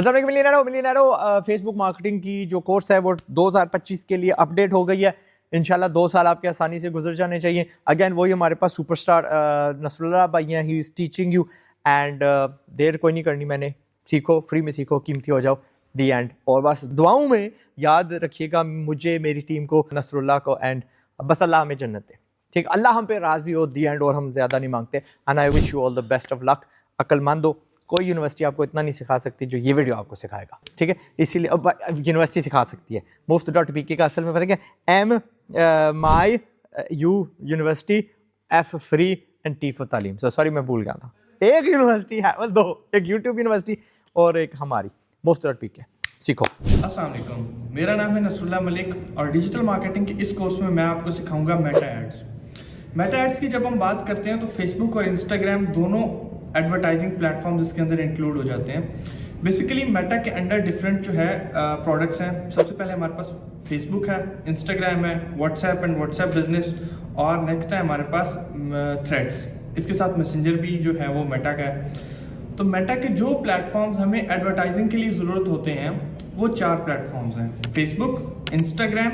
अस्सलाम वालेकुम मिलियनेरो Facebook marketing की जो कोर्स है वो 2025 के लिए अपडेट हो गई है। इंशाल्लाह 2 साल आपके आसानी से गुजर जाने चाहिए। अगेन वही हमारे पास सुपरस्टार नसरुल्लाह भाई हैं, he is teaching you and there कोई नहीं करनी मैंने, सीखो, फ्री में सीखो, कीमती हो जाओ, दी एंड। और बस दुआओं में याद रखिएगा मुझे, मेरी टीम को, नसरुल्लाह को, एंड बस अल्लाह हमें जन्नत दे, ठीक, अल्लाह हम पे राजी हो, दी एंड। और हम ज़्यादा नहीं मांगते। And I wish you all the best of luck. अक्लमंद हो, कोई यूनिवर्सिटी आपको इतना नहीं सिखा सकती जो ये वीडियो आपको सिखाएगा, ठीक है। इसीलिए यूनिवर्सिटी सिखा सकती है। मुफ्त.pk का असल में पता क्या, M my U university, F free and T for तालीम। सॉरी मैं भूल गया था। एक यूनिवर्सिटी है, मतलब 2, एक यूट्यूब यूनिवर्सिटी और एक हमारी मुफ्त.pk। सीखो। अस्सलाम वालेकुम, मेरा नाम है नसरुल्लाह मलिक और डिजिटल मार्केटिंग के इस कोर्स में मैं आपको सिखाऊंगा मेटा एड्स। मेटा एड्स की जब हम बात करते हैं तो फेसबुक और इंस्टाग्राम दोनों एडवर्टाइजिंग प्लेटफॉर्म्स इसके अंदर इंक्लूड हो जाते हैं। बेसिकली मेटा के अंडर डिफरेंट जो है प्रोडक्ट्स हैं। सबसे पहले हमारे पास फेसबुक है, इंस्टाग्राम है, व्हाट्सएप एंड व्हाट्सएप बिजनेस, और नेक्स्ट है हमारे पास थ्रेड्स। इसके साथ मैसेंजर भी जो है वो मेटा का है। तो मेटा के जो प्लेटफॉर्म्स हमें एडवर्टाइजिंग के लिए ज़रूरत होते हैं वो 4 प्लेटफॉर्म्स हैं, फेसबुक, इंस्टाग्राम,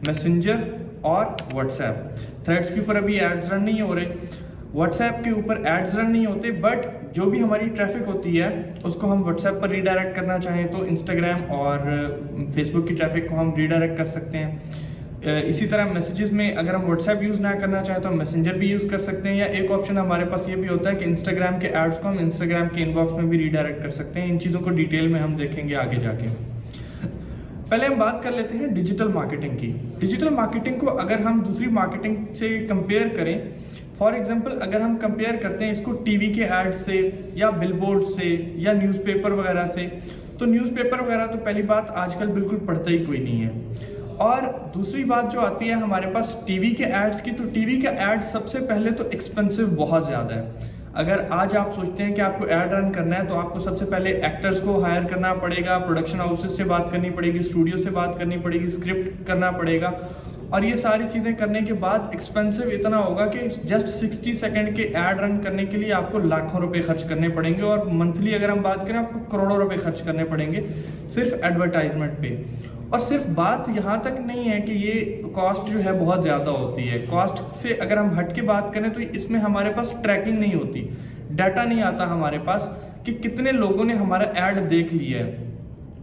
मैसेंजर और व्हाट्सएप। थ्रेड्स के ऊपर अभी एड्स रन नहीं हो रहे, व्हाट्सएप के ऊपर एड्स रन नहीं होते, बट जो भी हमारी ट्रैफिक होती है उसको हम व्हाट्सएप पर रीडायरेक्ट करना चाहें तो इंस्टाग्राम और फेसबुक की ट्रैफिक को हम रीडायरेक्ट कर सकते हैं। इसी तरह मैसेजेस में अगर हम व्हाट्सएप यूज़ ना करना चाहें तो हम मैसेंजर भी यूज़ कर सकते हैं, या एक ऑप्शन हमारे पास ये भी होता है कि इंस्टाग्राम के एड्स को हम इंस्टाग्राम के इनबॉक्स में भी रीडायरेक्ट कर सकते हैं। इन चीज़ों को डिटेल में हम देखेंगे आगे जाके। पहले हम बात कर लेते हैं डिजिटल मार्केटिंग की। डिजिटल मार्केटिंग को अगर हम दूसरी मार्केटिंग से कंपेयर करें, फॉर एग्जांपल अगर हम कंपेयर करते हैं इसको टीवी के एड से या बिलबोर्ड से या न्यूज़पेपर वगैरह से, तो न्यूज़पेपर वगैरह तो पहली बात आजकल बिल्कुल पढ़ता ही कोई नहीं है। और दूसरी बात जो आती है हमारे पास टीवी के एड्स की, तो टीवी का एड सबसे पहले तो एक्सपेंसिव बहुत ज़्यादा है। अगर आज आप सोचते हैं कि आपको एड रन करना है तो आपको सबसे पहले एक्टर्स को हायर करना पड़ेगा, प्रोडक्शन हाउसेस से बात करनी पड़ेगी, स्टूडियो से बात करनी पड़ेगी, स्क्रिप्ट करना पड़ेगा, और ये सारी चीज़ें करने के बाद एक्सपेंसिव इतना होगा कि जस्ट 60 सेकंड के ऐड रन करने के लिए आपको लाखों रुपए खर्च करने पड़ेंगे, और मंथली अगर हम बात करें आपको करोड़ों रुपए खर्च करने पड़ेंगे सिर्फ एडवर्टाइजमेंट पे। और सिर्फ बात यहाँ तक नहीं है कि ये कॉस्ट जो है बहुत ज़्यादा होती है। कॉस्ट से अगर हम हट के बात करें तो इसमें हमारे पास ट्रैकिंग नहीं होती, डाटा नहीं आता हमारे पास कि कितने लोगों ने हमारा ऐड देख लिया है।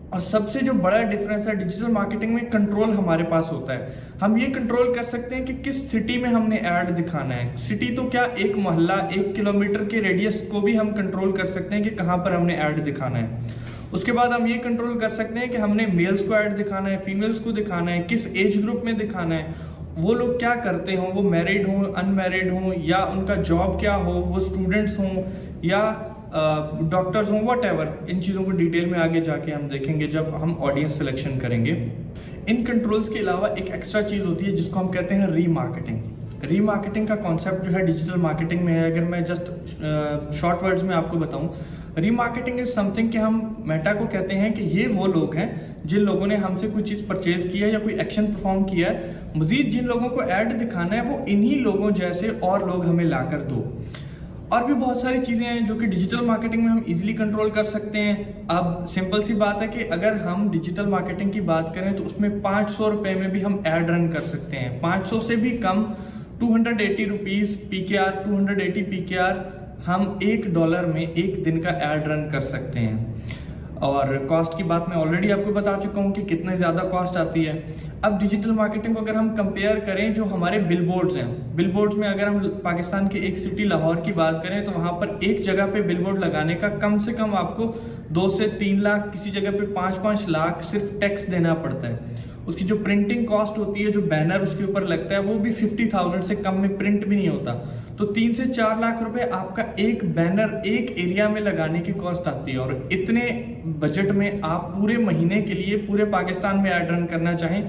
और सबसे जो बड़ा डिफरेंस है डिजिटल मार्केटिंग में, कंट्रोल हमारे पास होता है। हम ये कंट्रोल कर सकते हैं कि किस सिटी में हमने ऐड दिखाना है। सिटी तो क्या, एक मोहल्ला, 1 किलोमीटर के रेडियस को भी हम कंट्रोल कर सकते हैं कि कहाँ पर हमने ऐड दिखाना है। उसके बाद हम ये कंट्रोल कर सकते हैं कि हमने मेल्स को ऐड दिखाना है, फीमेल्स को दिखाना है, किस एज ग्रुप में दिखाना है, वो लोग क्या करते हों, वो मैरिड हों, अनमैरिड हों, या उनका जॉब क्या हो, वो स्टूडेंट्स हों या डॉक्टर्स हों, व्हाटएवर। इन चीज़ों को डिटेल में आगे जाके हम देखेंगे जब हम ऑडियंस सिलेक्शन करेंगे। इन कंट्रोल्स के अलावा एक एक्स्ट्रा चीज़ होती है जिसको हम कहते हैं रीमार्केटिंग। रीमार्केटिंग का कॉन्सेप्ट जो है डिजिटल मार्केटिंग में है। अगर मैं जस्ट शॉर्ट वर्ड्स में आपको बताऊं, रीमार्केटिंग इज समथिंग कि हम मेटा को कहते हैं कि ये वो लोग हैं जिन लोगों ने हमसे कोई चीज़ परचेज किया है या कोई एक्शन परफॉर्म किया है, मजीद जिन लोगों को ऐड दिखाना है वो इन्हीं लोगों जैसे और लोग हमें ला कर दो। और भी बहुत सारी चीज़ें हैं जो कि डिजिटल मार्केटिंग में हम इजीली कंट्रोल कर सकते हैं। अब सिंपल सी बात है कि अगर हम डिजिटल मार्केटिंग की बात करें तो उसमें 500 रुपये में भी हम ऐड रन कर सकते हैं। 500 से भी कम, 280 रुपीज़ PKR, 280 PKR हम $1 में एक दिन का ऐड रन कर सकते हैं। और कॉस्ट की बात मैं ऑलरेडी आपको बता चुका हूँ कि कितने ज़्यादा कॉस्ट आती है। अब डिजिटल मार्केटिंग को अगर हम कंपेयर करें जो हमारे बिलबोर्ड्स हैं, बिलबोर्ड्स में अगर हम पाकिस्तान की एक सिटी लाहौर की बात करें तो वहाँ पर एक जगह पे बिलबोर्ड लगाने का कम से कम आपको 2 से 3 लाख, किसी जगह पे 5-5 लाख सिर्फ टैक्स देना पड़ता है। उसकी जो प्रिंटिंग कॉस्ट होती है, जो बैनर उसके ऊपर लगता है, वो भी 50,000 से कम में प्रिंट भी नहीं होता। तो 3 से 4 लाख रुपए आपका एक बैनर एक एरिया में लगाने की कॉस्ट आती है। और इतने बजट में आप पूरे महीने के लिए पूरे पाकिस्तान में ऐड रन करना चाहें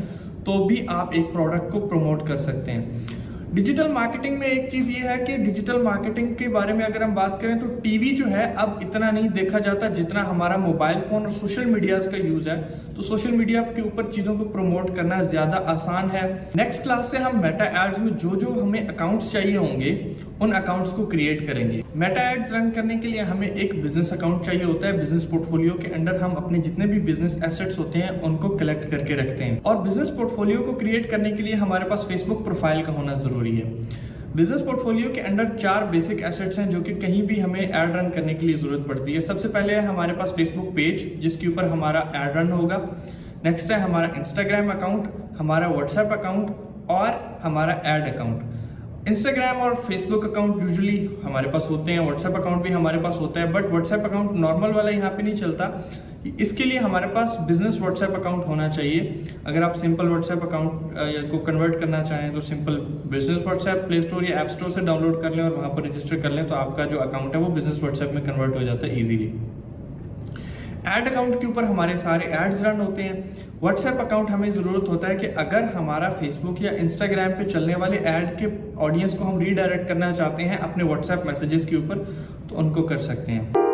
तो भी आप एक प्रोडक्ट को प्रमोट कर सकते हैं। डिजिटल मार्केटिंग में एक चीज़ ये है कि डिजिटल मार्केटिंग के बारे में अगर हम बात करें तो टीवी जो है अब इतना नहीं देखा जाता जितना हमारा मोबाइल फ़ोन और सोशल मीडियाज़ का यूज़ है। तो सोशल मीडिया के ऊपर चीज़ों को प्रमोट करना ज़्यादा आसान है। नेक्स्ट क्लास से हम मेटा एड्स में जो जो हमें अकाउंट्स चाहिए होंगे उन अकाउंट्स को क्रिएट करेंगे। मेटा एड्स रन करने के लिए हमें एक बिजनेस अकाउंट चाहिए होता है। बिजनेस पोर्टफोलियो के अंडर हम अपने जितने भी बिजनेस एसेट्स होते हैं उनको कलेक्ट करके रखते हैं, और बिजनेस पोर्टफोलियो को क्रिएट करने के लिए हमारे पास फेसबुक प्रोफाइल का होना जरूरी है। बिजनेस पोर्टफोलियो के अंडर 4 बेसिक एसेट्स हैं जो कि कहीं भी हमें ऐड रन करने के लिए जरूरत पड़ती है। सबसे पहले है हमारे पास फेसबुक पेज जिसके ऊपर हमारा ऐड रन होगा। नेक्स्ट है हमारा इंस्टाग्राम अकाउंट, हमारा व्हाट्सएप अकाउंट और हमारा ऐड अकाउंट। इंस्टाग्राम और फेसबुक अकाउंट यूजुअली हमारे पास होते हैं, व्हाट्सएप अकाउंट भी हमारे पास होता है, बट व्हाट्सएप अकाउंट नॉर्मल वाला यहाँ पे नहीं चलता। इसके लिए हमारे पास बिजनेस व्हाट्सएप अकाउंट होना चाहिए। अगर आप सिंपल व्हाट्सएप अकाउंट को कन्वर्ट करना चाहें तो simple business WhatsApp play store या ऐप स्टोर से डाउनलोड कर लें और वहाँ पर रजिस्टर कर लें, तो आपका जो अकाउंट है वो बिजनेस व्हाट्सएप में कन्वर्ट हो जाता है ईजिली। ऐड अकाउंट के ऊपर हमारे सारे एड्स रन होते हैं। व्हाट्सएप अकाउंट हमें ज़रूरत होता है कि अगर हमारा फेसबुक या इंस्टाग्राम पे चलने वाले ऐड के ऑडियंस को हम रीडायरेक्ट करना चाहते हैं अपने व्हाट्सएप मैसेजेस के ऊपर, तो उनको कर सकते हैं।